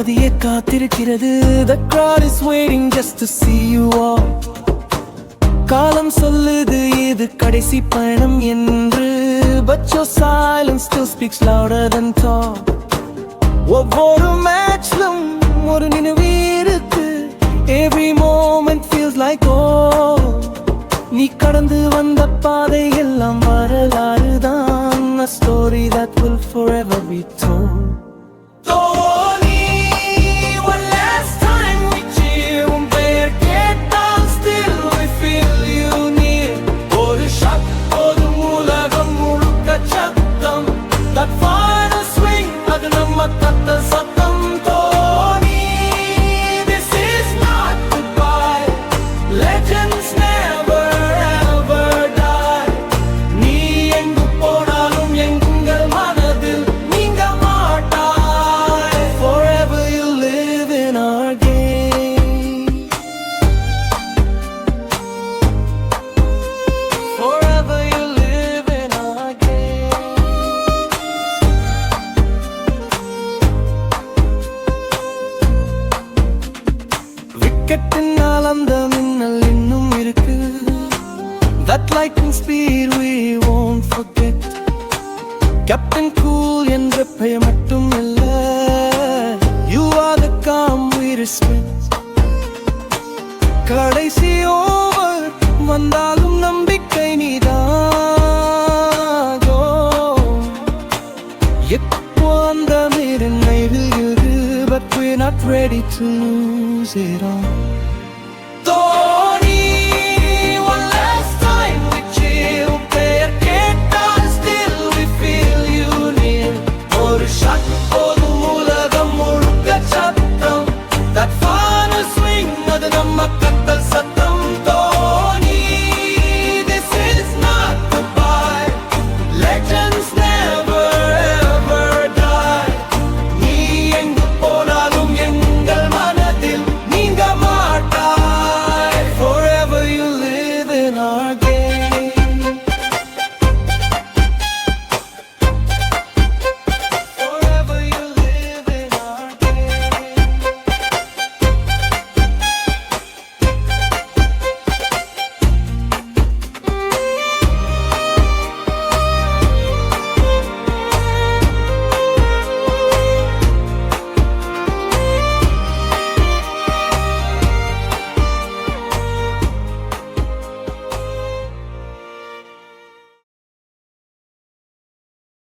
பாதியே காத்திருக்கிறது. The crowd is waiting just to see you all. காலம் சொல்லுது இது கடைசி பயணம் என்று. But your silence still speaks louder than talk. ஒவ்வொரு மேட்ச்லும் ஒரு நினைவு இருக்கு. Every moment feels like oh. நீ கடந்து வந்த பாதை எல்லாம் வரலாறு தான். A story that will forever be told. Dhoni, one last time we cheer. உன் பெயர் கேட்டால் still we feel you near. ஒரு shot, ஒரு உலகம் முழுக்க சத்தம். That final swing, அது நம்ம தட்ட சத்தம். Dhoni, this is not goodbye. Legends never ever die. நீ எங்கு போனாலும் எங்கள் மனதில் நீங்க மாட்டாய். Forever you live in our game. Forever you live in our game. விக்கெட்டினால் அந்த மின்னல் இன்னும் இருக்கு. That lightning speed we won't forget. Captain Cool என்ற பெயர் மட்டும் இல்ல. You are the calm we respect. கடைசி ஓவர் வந்தாலும் நம்பிக்கை நீதாகோ. எப்போ அந்த நினைவில் இரு. But we're not ready to lose it all.